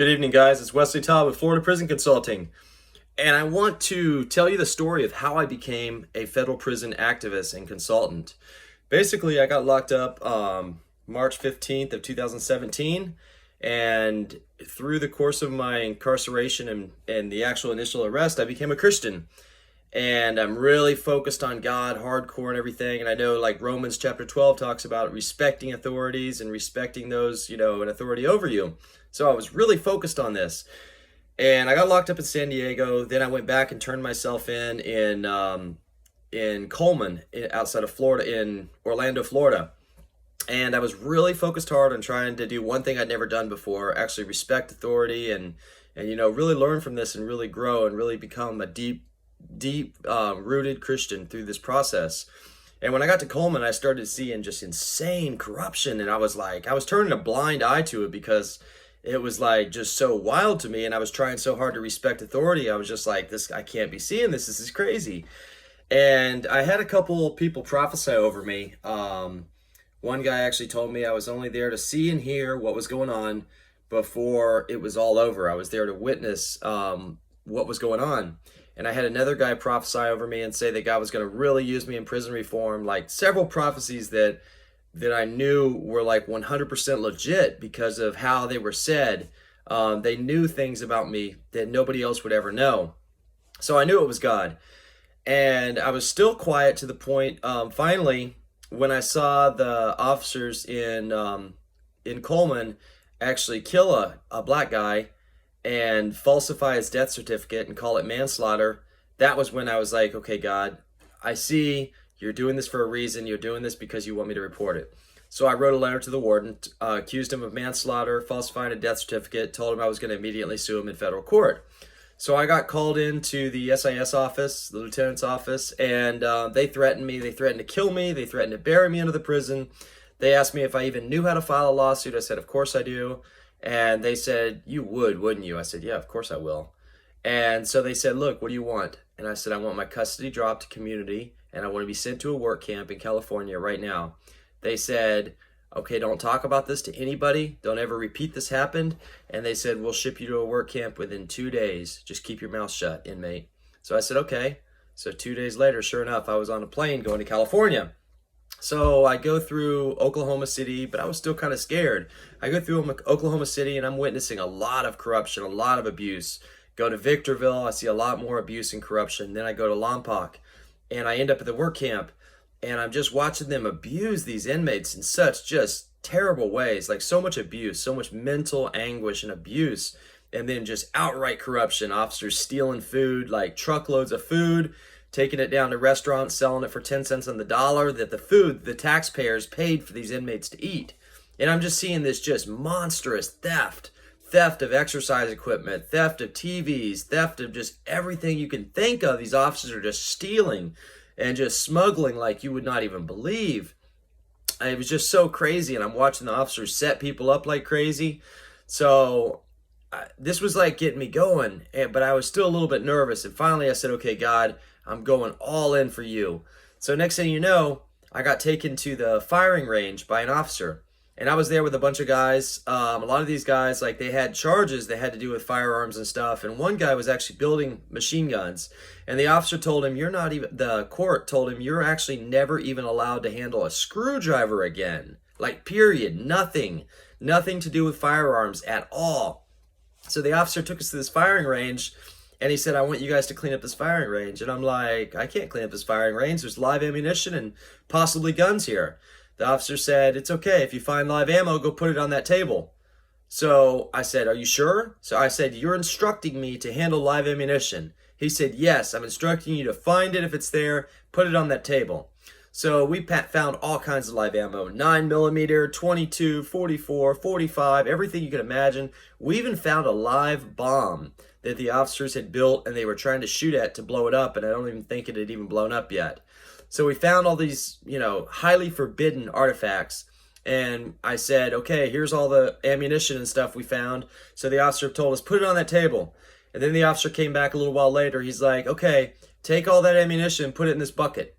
Good evening, guys. It's Wesley Todd with Florida Prison Consulting. And I want to tell you the story of how I became a federal prison activist and consultant. Basically, I got locked up March 15th of 2017. And through the course of my incarceration and the actual initial arrest, I became a Christian. And I'm really focused on God, hardcore and everything. And I know like Romans chapter 12 talks about respecting authorities and respecting those, in authority over you. So I was really focused on this. And I got locked up in San Diego. Then I went back and turned myself in Coleman, outside of Florida, in Orlando, Florida. And I was really focused hard on trying to do one thing I'd never done before, actually respect authority and really learn from this and really grow and really become a deep rooted Christian through this process. And when I got to Coleman, I started seeing just insane corruption, and I was turning a blind eye to it because it was like just so wild to me, and I was trying so hard to respect authority. I was just like, this, I can't be seeing this. This is crazy. And I had a couple people prophesy over me. One guy actually told me I was only there to see and hear what was going on before it was all over. I was there to witness what was going on. And I had another guy prophesy over me and say that God was going to really use me in prison reform, like several prophecies that I knew were like 100% legit because of how they were said. They knew things about me that nobody else would ever know. So I knew it was God. And I was still quiet to the point, finally, when I saw the officers in Coleman actually kill a black guy and falsify his death certificate and call it manslaughter. That was when I was like, okay, God, I see you're doing this for a reason. You're doing this because you want me to report it. So I wrote a letter to the warden, accused him of manslaughter, falsifying a death certificate, told him I was going to immediately sue him in federal court. So I got called into the SIS office, the lieutenant's office, and they threatened me. They threatened to kill me. They threatened to bury me into the prison. They asked me if I even knew how to file a lawsuit. I said, of course I do. And they said, you would, wouldn't you? I said, yeah, of course I will. And so they said, look, what do you want? And I said, I want my custody dropped to community, and I want to be sent to a work camp in California right now. They said, okay, don't talk about this to anybody. Don't ever repeat this happened. And they said, we'll ship you to a work camp within 2 days. Just keep your mouth shut, inmate. So I said, okay. So 2 days later, sure enough, I was on a plane going to California. So I go through Oklahoma City, but I was still kind of scared. I go through Oklahoma City and I'm witnessing a lot of corruption, a lot of abuse. Go to Victorville, I see a lot more abuse and corruption. Then I go to Lompoc and I end up at the work camp and I'm just watching them abuse these inmates in such just terrible ways, like so much abuse, so much mental anguish and abuse. And then just outright corruption, officers stealing food, like truckloads of food, taking it down to restaurants, selling it for 10 cents on the dollar, that the taxpayers paid for these inmates to eat. And I'm just seeing this just monstrous theft of exercise equipment, theft of TVs, theft of just everything you can think of. These officers are just stealing and just smuggling like you would not even believe. It was just so crazy, and I'm watching the officers set people up like crazy. So this was like getting me going, but I was still a little bit nervous. And finally I said, okay, God, I'm going all in for you. So next thing you know, I got taken to the firing range by an officer. And I was there with a bunch of guys. A lot of these guys, like they had charges that had to do with firearms and stuff. And one guy was actually building machine guns. And the officer told him, the court told him, you're actually never even allowed to handle a screwdriver again. Like period, nothing to do with firearms at all. So the officer took us to this firing range. And he said, I want you guys to clean up this firing range. And I'm like, I can't clean up this firing range. There's live ammunition and possibly guns here. The officer said, it's okay. If you find live ammo, go put it on that table. So I said, are you sure? So I said, you're instructing me to handle live ammunition. He said, yes, I'm instructing you to find it if it's there, put it on that table. So we found all kinds of live ammo, 9mm, 22, 44, 45, everything you can imagine. We even found a live bomb that the officers had built and they were trying to shoot at to blow it up, and I don't even think it had even blown up yet. So we found all these, highly forbidden artifacts, and I said, okay, here's all the ammunition and stuff we found. So the officer told us, put it on that table. And then the officer came back a little while later. He's like, okay, take all that ammunition and put it in this bucket.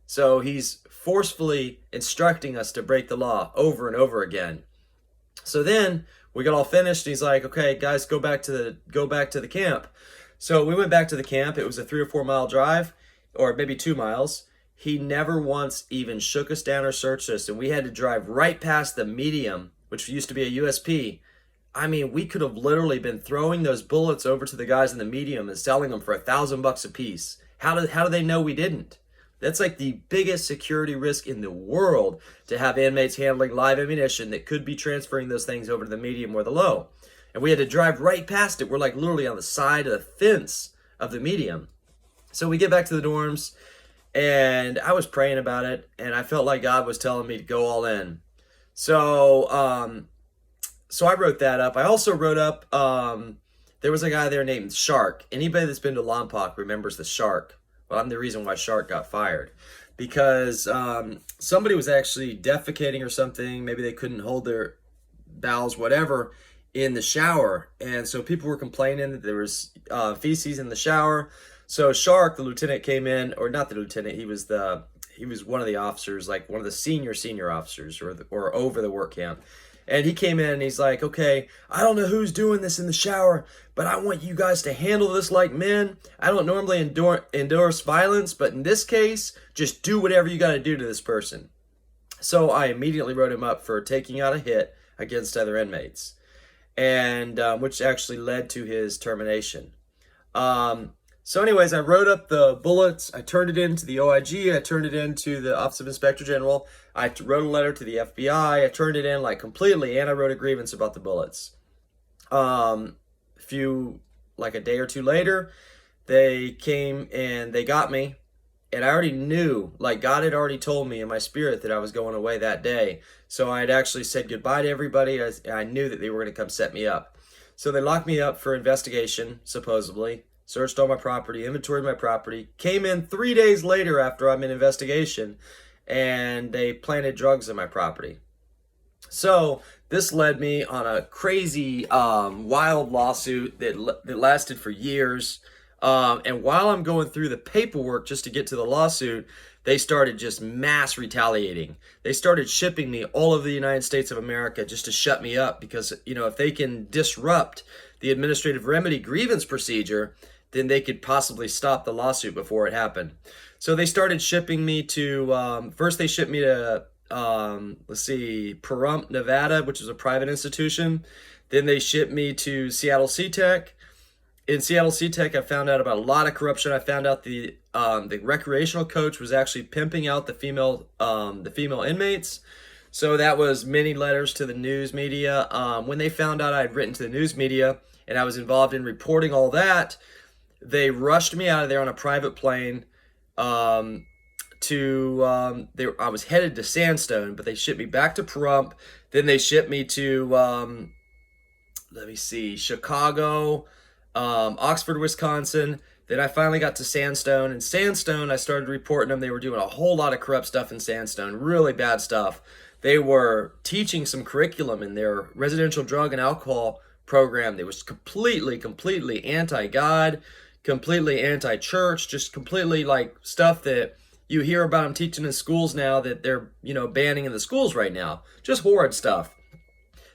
So he's forcefully instructing us to break the law over and over again. So then We got all finished, and he's like, okay, guys, go back to the camp. So we went back to the camp. It was a 3 or 4 mile drive, or maybe 2 miles. He never once even shook us down or searched us, and we had to drive right past the medium, which used to be a USP. I mean, we could have literally been throwing those bullets over to the guys in the medium and selling them for $1,000 a piece. How do they know we didn't? That's like the biggest security risk in the world, to have inmates handling live ammunition that could be transferring those things over to the medium or the low. And we had to drive right past it. We're like literally on the side of the fence of the medium. So we get back to the dorms, and I was praying about it, and I felt like God was telling me to go all in. So I wrote that up. I also wrote up, there was a guy there named Shark. Anybody that's been to Lompoc remembers the Shark. Well, I'm the reason why Shark got fired. Because somebody was actually defecating or something. Maybe they couldn't hold their bowels, whatever, in the shower. And so people were complaining that there was feces in the shower. So Shark, the lieutenant, came in, or not the lieutenant, he was one of the officers, like one of the senior officers, or over the work camp. And he came in and he's like, okay, I don't know who's doing this in the shower, but I want you guys to handle this like men. I don't normally endorse violence, but in this case, just do whatever you got to do to this person. So I immediately wrote him up for taking out a hit against other inmates, and which actually led to his termination. So anyways, I wrote up the bullets. I turned it into the OIG. I turned it into the Office of Inspector General. I wrote a letter to the FBI. I turned it in like completely, and I wrote a grievance about the bullets. Like a day or two later, they came and they got me. And I already knew, like God had already told me in my spirit that I was going away that day. So I had actually said goodbye to everybody. I knew that they were going to come set me up. So they locked me up for investigation, supposedly. Searched all my property, inventoried my property, came in 3 days later after I'm in investigation, and they planted drugs in my property. So this led me on a crazy, wild lawsuit that lasted for years. And while I'm going through the paperwork just to get to the lawsuit, they started just mass retaliating. They started shipping me all over the United States of America just to shut me up, because, if they can disrupt the administrative remedy grievance procedure, then they could possibly stop the lawsuit before it happened. So they started shipping me to, first they shipped me to, Pahrump, Nevada, which is a private institution. Then they shipped me to Seattle CTEC. In Seattle CTEC, I found out about a lot of corruption. I found out the recreational coach was actually pimping out the female inmates. So that was many letters to the news media. When they found out I had written to the news media and I was involved in reporting all that, they rushed me out of there on a private plane. I was headed to Sandstone, but they shipped me back to Pahrump. Then they shipped me to, Chicago, Oxford, Wisconsin. Then I finally got to Sandstone. In Sandstone, I started reporting them. They were doing a whole lot of corrupt stuff in Sandstone, really bad stuff. They were teaching some curriculum in their residential drug and alcohol program that was completely anti-God, completely anti-church, just completely like stuff that you hear about them teaching in schools now that they're, banning in the schools right now. Just horrid stuff.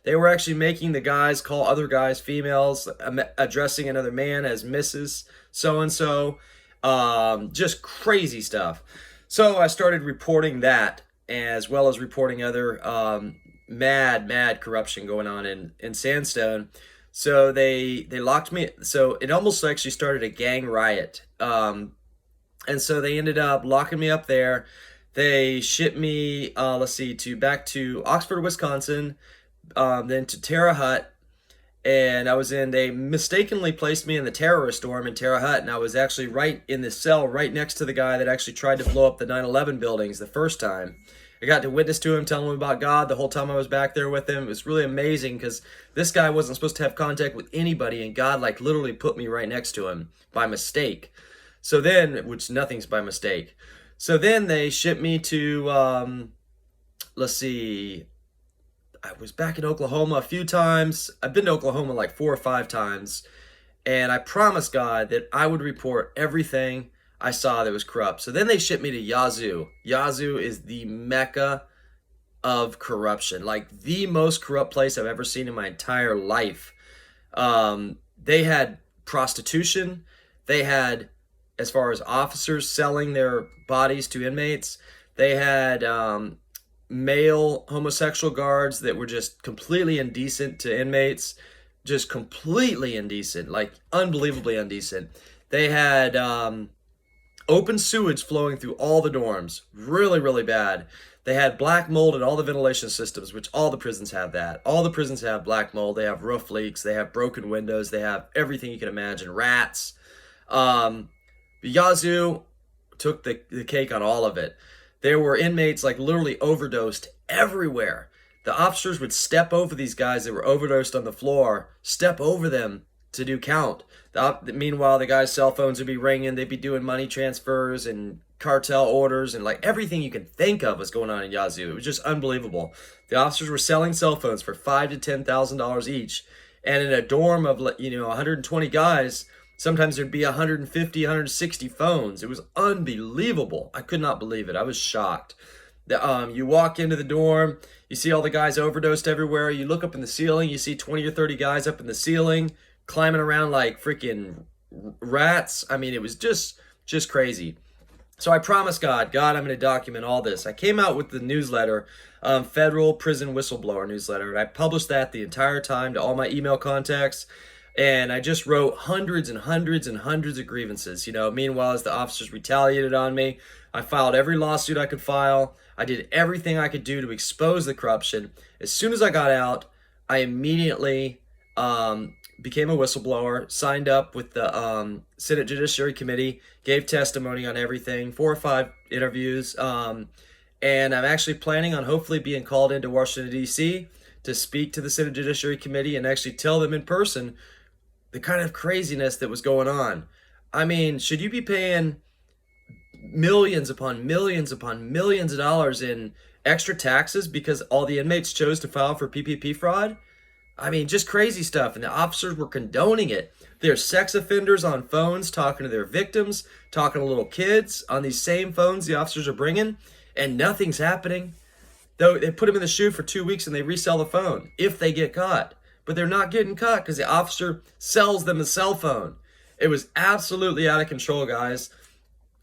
They were actually making the guys call other guys females, addressing another man as Mrs. So-and-so. Just crazy stuff. So I started reporting that, as well as reporting other mad corruption going on in Sandstone. So they locked me. So it almost actually started a gang riot. And so they ended up locking me up there. They shipped me, back to Oxford, Wisconsin, then to Terre Haute. And they mistakenly placed me in the terrorist dorm in Terre Haute. And I was actually right in the cell right next to the guy that actually tried to blow up the 9/11 buildings the first time. I got to witness to him, telling him about God the whole time I was back there with him. It was really amazing because this guy wasn't supposed to have contact with anybody, and God literally put me right next to him by mistake. So then, which nothing's by mistake. So then they shipped me to, I was back in Oklahoma a few times. I've been to Oklahoma like 4 or 5 times. And I promised God that I would report everything I saw that was corrupt. So then they shipped me to Yazoo. Yazoo is the mecca of corruption, like the most corrupt place I've ever seen in my entire life. They had prostitution. They had, as far as officers selling their bodies to inmates, they had male homosexual guards that were just completely indecent to inmates, just completely indecent, like unbelievably indecent. They had open sewage flowing through all the dorms, really, really bad. They had black mold in all the ventilation systems, which all the prisons have that. All the prisons have black mold. They have roof leaks. They have broken windows. They have everything you can imagine. Rats. Yazoo took the cake on all of it. There were inmates like literally overdosed everywhere. The officers would step over these guys that were overdosed on the floor, step over them to do count. Meanwhile, the guys' cell phones would be ringing. They'd be doing money transfers and cartel orders, and like everything you can think of was going on in Yazoo. It was just unbelievable. The officers were selling cell phones for $5,000 to $10,000 each, and in a dorm of 120 guys, sometimes there'd be 150, 160 phones. It was unbelievable. I could not believe it. I was shocked. You walk into the dorm, you see all the guys overdosed everywhere. You look up in the ceiling, you see 20 or 30 guys up in the ceiling climbing around like freaking rats. I mean, it was just crazy. So I promised God, I'm going to document all this. I came out with the newsletter, Federal Prison Whistleblower newsletter, and I published that the entire time to all my email contacts. And I just wrote hundreds and hundreds and hundreds of grievances. Meanwhile, as the officers retaliated on me, I filed every lawsuit I could file. I did everything I could do to expose the corruption. As soon as I got out, I immediately became a whistleblower, signed up with the Senate Judiciary Committee, gave testimony on everything, 4 or 5 interviews, and I'm actually planning on hopefully being called into Washington, D.C. to speak to the Senate Judiciary Committee and actually tell them in person the kind of craziness that was going on. I mean, should you be paying millions upon millions upon millions of dollars in extra taxes because all the inmates chose to file for PPP fraud? I mean, just crazy stuff. And the officers were condoning it. There's sex offenders on phones talking to their victims, talking to little kids on these same phones the officers are bringing, and nothing's happening. Though they put them in the SHU for 2 weeks and they resell the phone if they get caught. But they're not getting caught because the officer sells them a cell phone. It was absolutely out of control, guys.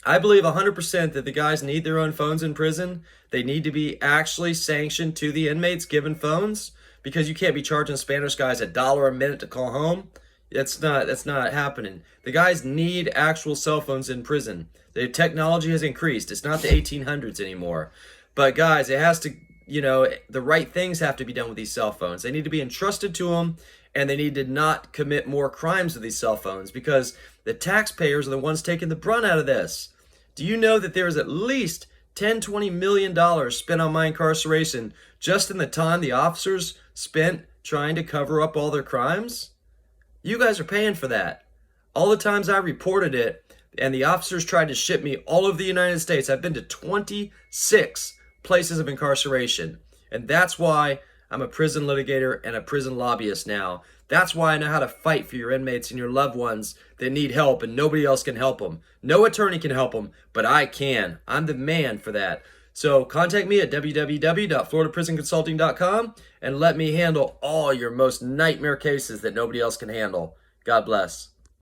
I believe 100% that the guys need their own phones in prison. They need to be actually sanctioned to the inmates given phones, because you can't be charging Spanish guys $1 a minute to call home. That's not happening. The guys need actual cell phones in prison. The technology has increased. It's not the 1800s anymore. But guys, it has to, the right things have to be done with these cell phones. They need to be entrusted to them, and they need to not commit more crimes with these cell phones, because the taxpayers are the ones taking the brunt out of this. Do you know that there is at least $10-20 million spent on my incarceration just in the time the officers spent trying to cover up all their crimes? You guys are paying for that. All the times I reported it and the officers tried to ship me all over the United States, I've been to 26 places of incarceration. And that's why I'm a prison litigator and a prison lobbyist now. That's why I know how to fight for your inmates and your loved ones that need help and nobody else can help them. No attorney can help them, but I can. I'm the man for that. So contact me at www.floridaprisonconsulting.com and let me handle all your most nightmare cases that nobody else can handle. God bless.